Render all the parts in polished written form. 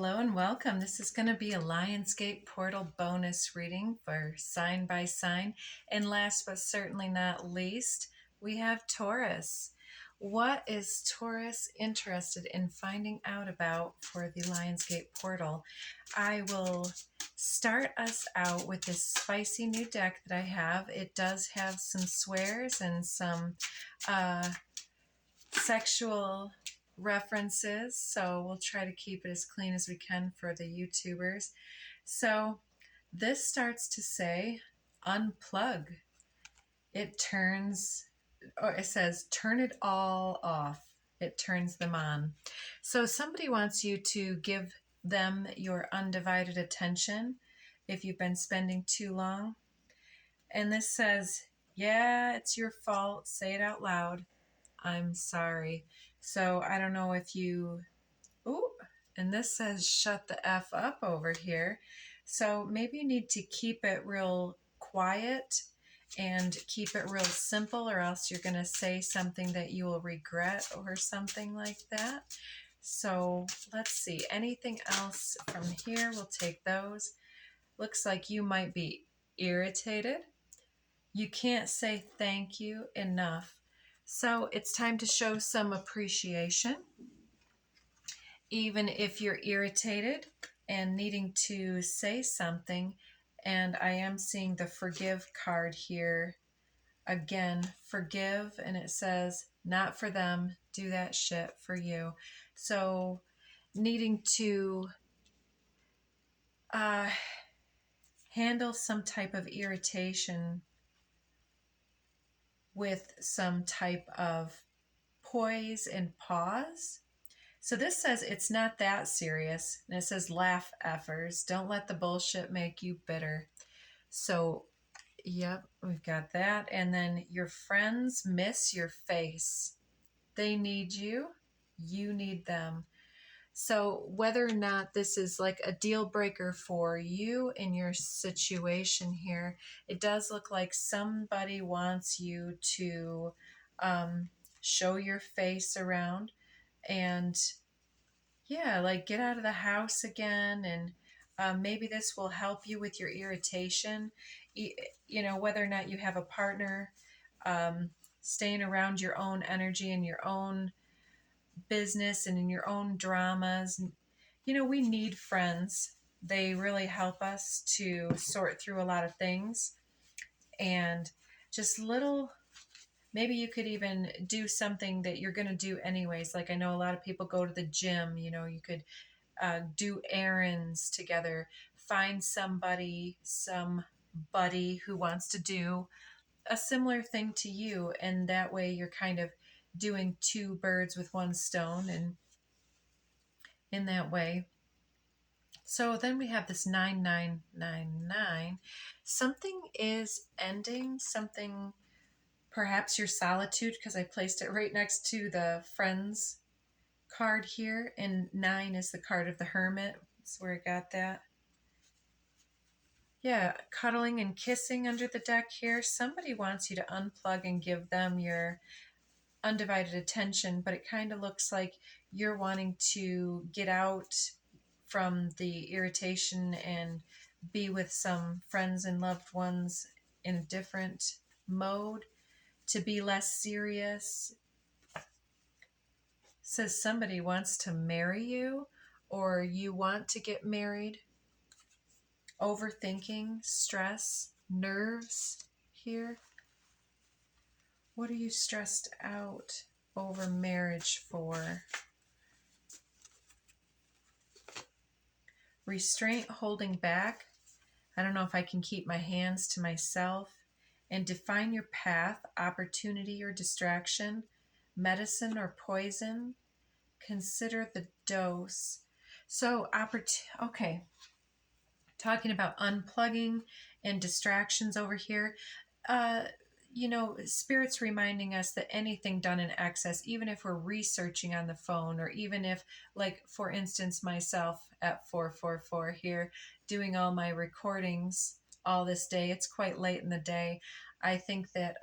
Hello and welcome. This is going to be a Lionsgate Portal bonus reading for sign by sign. And last but certainly not least, we have Taurus. What is Taurus interested in finding out about for the Lionsgate Portal? I will start us out with this spicy new deck that I have. It does have some swears and some sexual references, so we'll try to keep it as clean as we can for the YouTubers. So this starts to say unplug. It says turn it all off. It turns them on. So somebody wants you to give them your undivided attention if you've been spending too long. And this says, yeah, it's your fault. Say it out loud. I'm sorry. So I don't know if you, ooh, and this says shut the F up over here. So maybe you need to keep it real quiet and keep it real simple, or else you're going to say something that you will regret or something like that. So let's see. Anything else from here? We'll take those. Looks like you might be irritated. You can't say thank you enough. So it's time to show some appreciation, even if you're irritated and needing to say something. And I am seeing the forgive card here. Again, forgive, and it says, not for them, do that shit for you. So needing to handle some type of irritation with some type of poise and pause. So this says it's not that serious. And it says laugh effers. Don't let the bullshit make you bitter. So, yep, we've got that. And then your friends miss your face. They need you. You need them. So whether or not this is like a deal breaker for you in your situation here, it does look like somebody wants you to show your face around and yeah, like get out of the house again. And maybe this will help you with your irritation. You know, whether or not you have a partner, staying around your own energy and your own business and in your own dramas. You know, we need friends. They really help us to sort through a lot of things. And just little, maybe you could even do something that you're going to do anyways. Like I know a lot of people go to the gym, you know, you could do errands together, find somebody who wants to do a similar thing to you. And that way you're kind of doing two birds with one stone, and in that way. So then we have this 9999. Something is ending, something, perhaps your solitude, because I placed it right next to the friends card here, and 9 is the card of the hermit. That's where I got that. Yeah, cuddling and kissing under the deck here. Somebody wants you to unplug and give them your undivided attention, but it kind of looks like you're wanting to get out from the irritation and be with some friends and loved ones in a different mode, to be less serious. Says somebody wants to marry you, or you want to get married. Overthinking, stress, nerves here. What are you stressed out over marriage for? Restraint, holding back. I don't know if I can keep my hands to myself. And define your path, opportunity or distraction, medicine or poison. Consider the dose. So, okay. Talking about unplugging and distractions over here. You know, Spirit's reminding us that anything done in excess, even if we're researching on the phone, or even if, like, for instance, myself at 444 here, doing all my recordings all this day, it's quite late in the day. I think that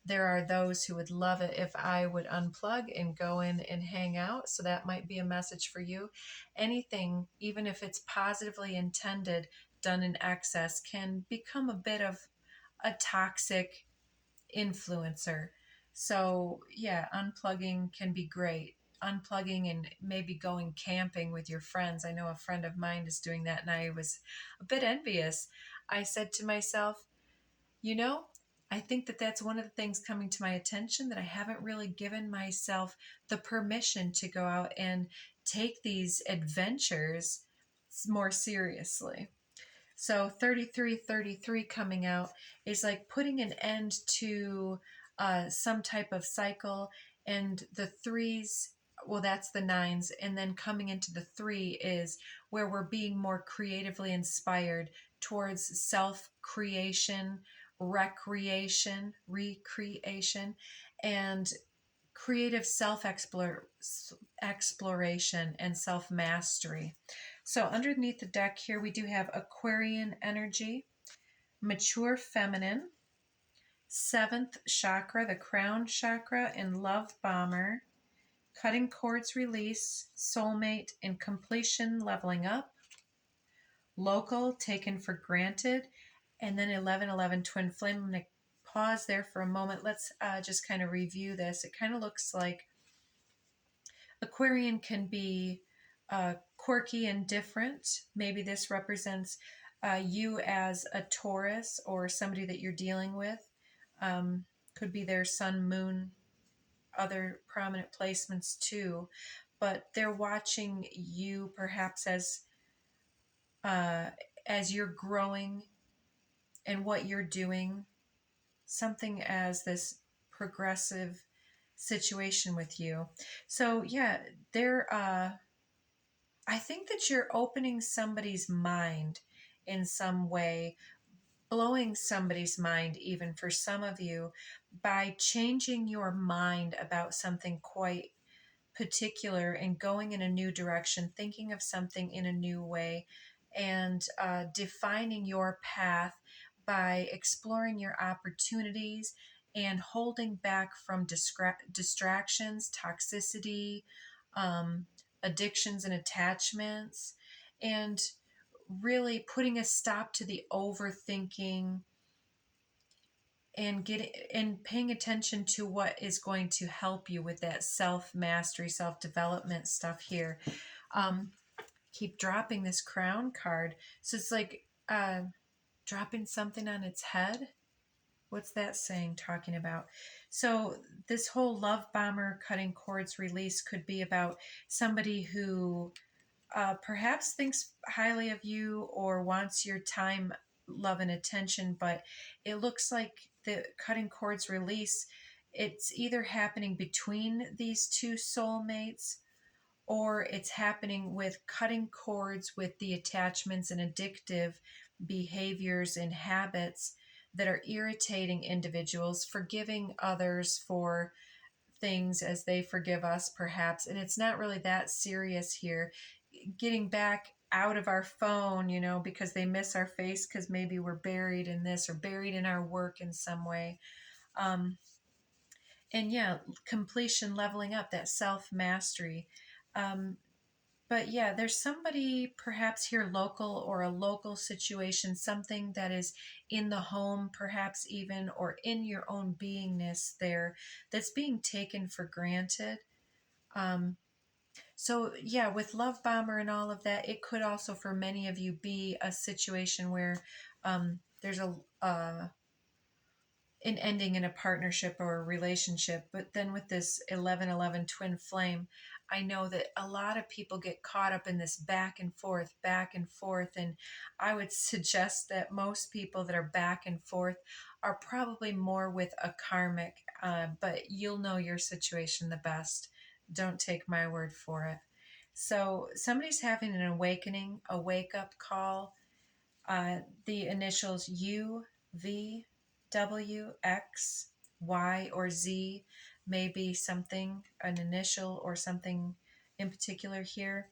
there are those who would love it if I would unplug and go in and hang out. So that might be a message for you. Anything, even if it's positively intended, done in excess, can become a bit of a toxic influencer. So, yeah, unplugging can be great. Unplugging and maybe going camping with your friends. I know a friend of mine is doing that, and I was a bit envious. I said to myself, you know, I think that that's one of the things coming to my attention, that I haven't really given myself the permission to go out and take these adventures more seriously. So 3333 coming out is like putting an end to some type of cycle, and the threes, well, that's the nines, and then coming into the three is where we're being more creatively inspired towards self creation, recreation, and creative self exploration and self mastery. So, underneath the deck here, we do have Aquarian energy, mature feminine, seventh chakra, the crown chakra, and love bomber, cutting cords release, soulmate, and completion leveling up, local, taken for granted, and then 1111 twin flame. I'm going to pause there for a moment. Let's just kind of review this. It kind of looks like Aquarian can be quirky and different. Maybe this represents you as a Taurus or somebody that you're dealing with. Could be their sun, moon, other prominent placements too. But they're watching you perhaps uh, as you're growing and what you're doing. Something as this progressive situation with you. So yeah, they're I think that you're opening somebody's mind in some way, blowing somebody's mind, even for some of you, by changing your mind about something quite particular and going in a new direction, thinking of something in a new way, and defining your path by exploring your opportunities and holding back from distractions, toxicity, um, addictions, and attachments, and really putting a stop to the overthinking and getting and paying attention to what is going to help you with that self mastery, self development stuff here. Um, keep dropping this crown card, so it's like dropping something on its head. What's that saying talking about? So this whole love bomber cutting cords release could be about somebody who perhaps thinks highly of you or wants your time, love, and attention, but it looks like the cutting cords release, it's either happening between these two soulmates, or it's happening with cutting cords with the attachments and addictive behaviors and habits that are irritating individuals, forgiving others for things as they forgive us, perhaps. And it's not really that serious here. Getting back out of our phone, because they miss our face because maybe we're buried in this or buried in our work in some way. And yeah, completion, leveling up, that self mastery. Um, but yeah, there's somebody perhaps here local, or a local situation, something that is in the home, perhaps even, or in your own beingness there, that's being taken for granted. So yeah, with Love Bomber and all of that, it could also for many of you be a situation where there's an ending in a partnership or a relationship. But then with this 1111 twin flame, I know that a lot of people get caught up in this back and forth. And I would suggest that most people that are back and forth are probably more with a karmic, but you'll know your situation the best. Don't take my word for it. So somebody's having an awakening, a wake up call. The initials U, V, W, X, Y, or Z may be something, an initial or something in particular here.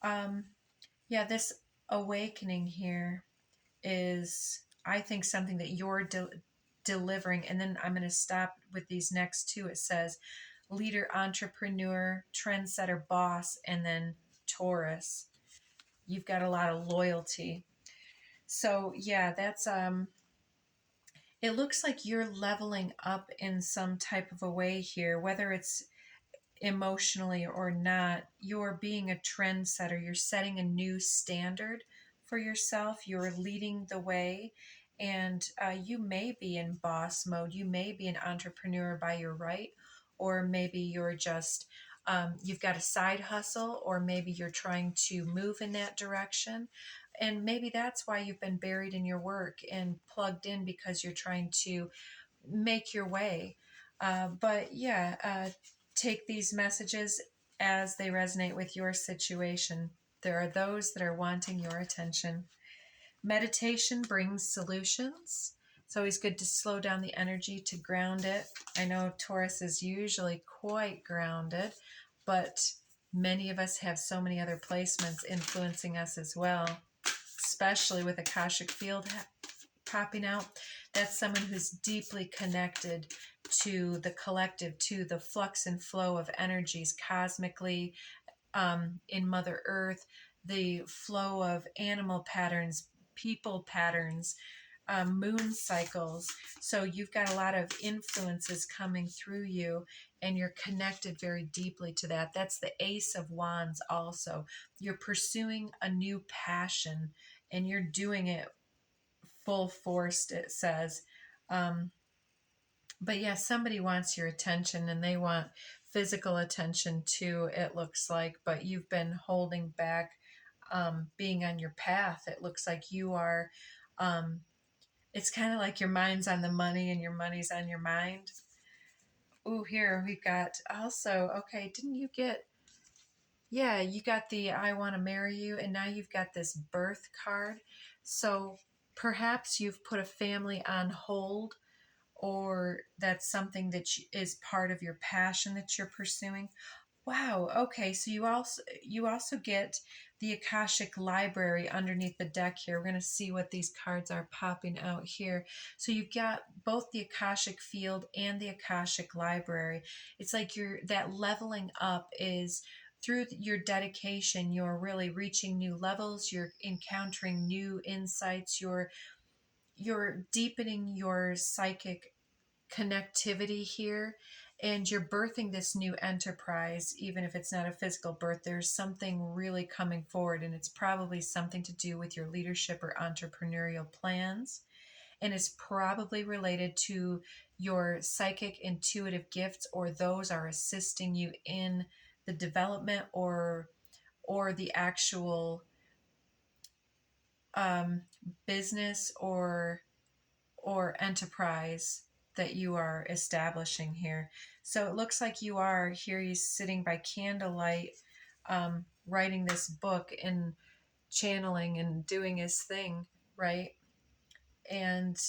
Yeah, this awakening here is, I think, something that you're delivering. And then I'm going to stop with these next two. It says leader, entrepreneur, trendsetter, boss, and then Taurus. You've got a lot of loyalty. So yeah, that's it looks like you're leveling up in some type of a way here, whether it's emotionally or not. You're being a trendsetter. You're setting a new standard for yourself. You're leading the way. And you may be in boss mode. You may be an entrepreneur by your right, or maybe you're just, you've got a side hustle, or maybe you're trying to move in that direction. And maybe that's why you've been buried in your work and plugged in, because you're trying to make your way. But yeah, take these messages as they resonate with your situation. There are those that are wanting your attention. Meditation brings solutions. It's always good to slow down the energy, to ground it. I know Taurus is usually quite grounded, but many of us have so many other placements influencing us as well, especially with Akashic field popping out. That's someone who's deeply connected to the collective, to the flux and flow of energies cosmically, in Mother Earth, the flow of animal patterns, people patterns, moon cycles. So you've got a lot of influences coming through you, and you're connected very deeply to that. That's the Ace of Wands also. You're pursuing a new passion, and you're doing it full force, it says. But yeah, somebody wants your attention, and they want physical attention too, it looks like, but you've been holding back, being on your path. It looks like you are, it's kind of like your mind's on the money and your money's on your mind. Ooh, here we've got also, okay, didn't you get, yeah, you got the I want to marry you, and now you've got this birth card. So perhaps you've put a family on hold, or that's something that is part of your passion that you're pursuing. Wow. Okay. So you also get the Akashic library underneath the deck here. We're going to see what these cards are popping out here. So you've got both the Akashic field and the Akashic library. It's like that leveling up is through your dedication. You're really reaching new levels. You're encountering new insights. You're deepening your psychic connectivity here, and you're birthing this new enterprise. Even if it's not a physical birth, there's something really coming forward, and it's probably something to do with your leadership or entrepreneurial plans, and it's probably related to your psychic intuitive gifts, or those are assisting you in the development or the actual business or enterprise that you are establishing here. So it looks like you are here. He's sitting by candlelight, writing this book and channeling and doing his thing, right? And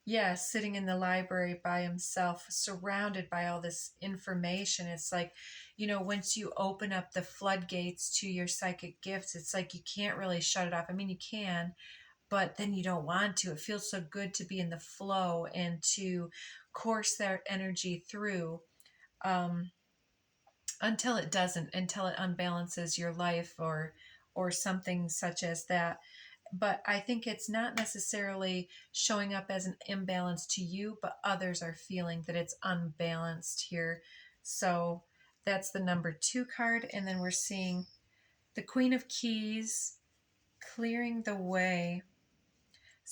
yeah, sitting in the library by himself, surrounded by all this information. It's like, once you open up the floodgates to your psychic gifts, it's like you can't really shut it off. I mean, you can, but then you don't want to. It feels so good to be in the flow and to course that energy through, um, until it doesn't, until it unbalances your life or something such as that. But I think it's not necessarily showing up as an imbalance to you, but others are feeling that it's unbalanced here. So that's the number 2 card. And then we're seeing the Queen of Keys clearing the way.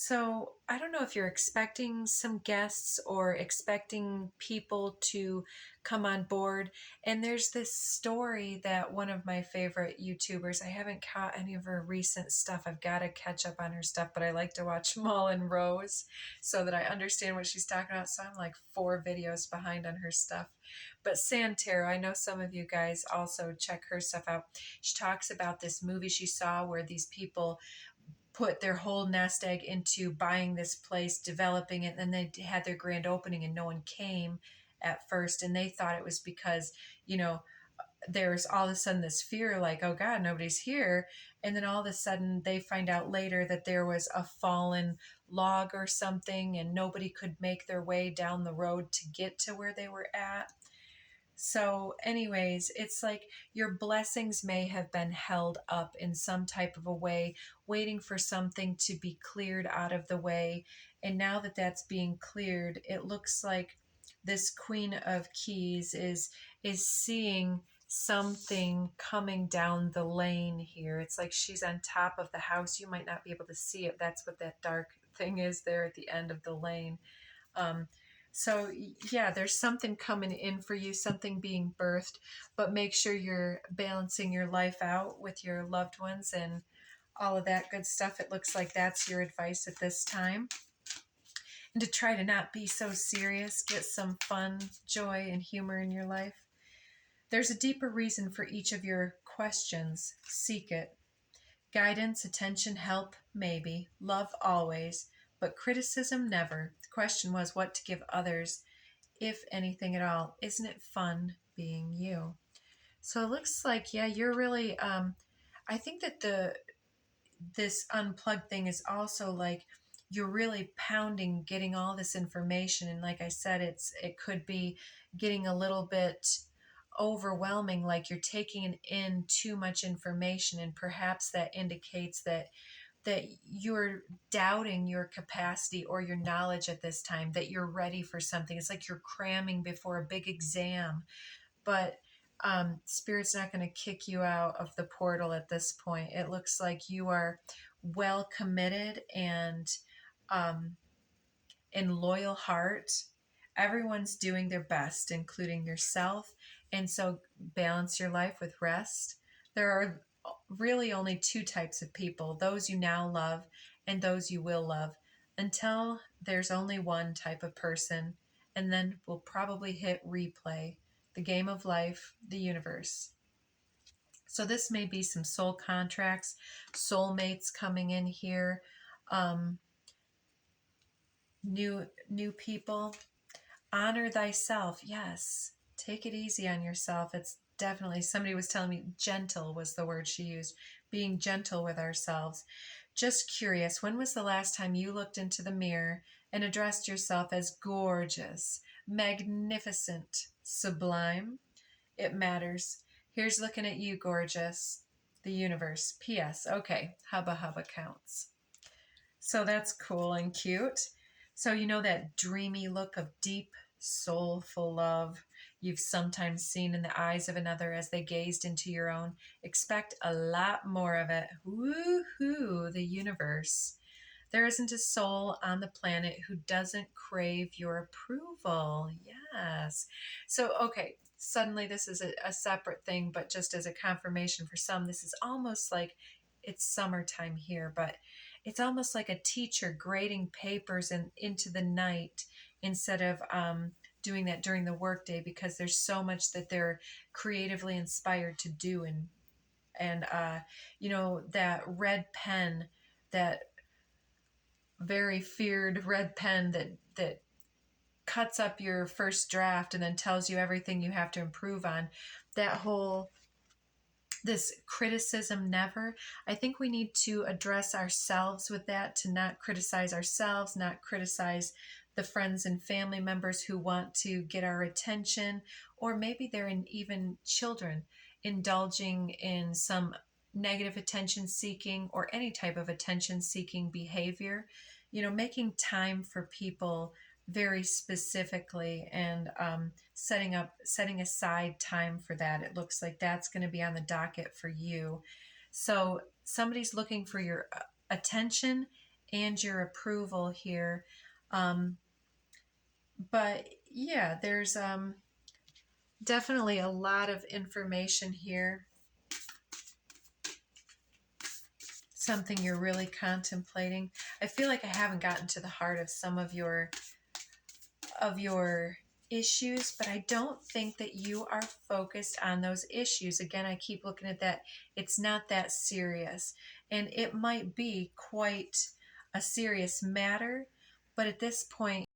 So I don't know if you're expecting some guests or expecting people to come on board. And there's this story that one of my favorite YouTubers, I haven't caught any of her recent stuff. I've got to catch up on her stuff, but I like to watch them all in rows so that I understand what she's talking about. So I'm like 4 videos behind on her stuff. But Santero, I know some of you guys also check her stuff out. She talks about this movie she saw where these people put their whole nest egg into buying this place, developing it, and they had their grand opening and no one came at first, and they thought it was because, you know, there's all of a sudden this fear, like, oh God, nobody's here. And then all of a sudden they find out later that there was a fallen log or something and nobody could make their way down the road to get to where they were at. So, anyways, it's like your blessings may have been held up in some type of a way, waiting for something to be cleared out of the way. And now that that's being cleared, it looks like this Queen of Keys is seeing something coming down the lane here. It's like she's on top of the house. You might not be able to see it. That's what that dark thing is there at the end of the lane. Um, so yeah, there's something coming in for you, something being birthed, but make sure you're balancing your life out with your loved ones and all of that good stuff. It looks like that's your advice at this time. And to try to not be so serious, get some fun, joy, and humor in your life. There's a deeper reason for each of your questions. Seek it. Guidance, attention, help, maybe. Love always, but criticism never. The question was what to give others, if anything at all. Isn't it fun being you? So it looks like, yeah, you're really, I think that this unplugged thing is also like you're really pounding getting all this information, and like I said, it could be getting a little bit overwhelming, like you're taking in too much information, and perhaps that indicates that you're doubting your capacity or your knowledge at this time, that you're ready for something. It's like you're cramming before a big exam, but Spirit's not going to kick you out of the portal at this point. It looks like you are well committed and in loyal heart. Everyone's doing their best, including yourself. And so balance your life with rest. There are really only two types of people, those you now love and those you will love, until there's only one type of person. And then we'll probably hit replay, the game of life, the universe. So this may be some soul contracts, soulmates coming in here, new people. Honor thyself. Yes. Take it easy on yourself. It's definitely, somebody was telling me gentle was the word she used, being gentle with ourselves. Just curious, when was the last time you looked into the mirror and addressed yourself as gorgeous, magnificent, sublime? It matters. Here's looking at you, gorgeous. The universe. P.S. Okay, hubba hubba counts. So that's cool and cute. So you know that dreamy look of deep, soulful love you've sometimes seen in the eyes of another as they gazed into your own. Expect a lot more of it. Woohoo, the universe. There isn't a soul on the planet who doesn't crave your approval. Yes. So, okay, suddenly this is a separate thing, but just as a confirmation for some, this is almost like it's summertime here, but it's almost like a teacher grading papers into the night instead of doing that during the workday, because there's so much that they're creatively inspired to do. And you know, that red pen, that very feared red pen that cuts up your first draft and then tells you everything you have to improve on, that whole this criticism never. I think we need to address ourselves with that, to not criticize ourselves, not criticize the friends and family members who want to get our attention, or maybe they're even children indulging in some negative attention seeking or any type of attention seeking behavior. You know, making time for people very specifically, and setting aside time for that. It looks like that's going to be on the docket for you. So somebody's looking for your attention and your approval here. But yeah, there's definitely a lot of information here. Something you're really contemplating. I feel like I haven't gotten to the heart of some of your issues, but I don't think that you are focused on those issues. Again, I keep looking at that. It's not that serious, and it might be quite a serious matter, but at this point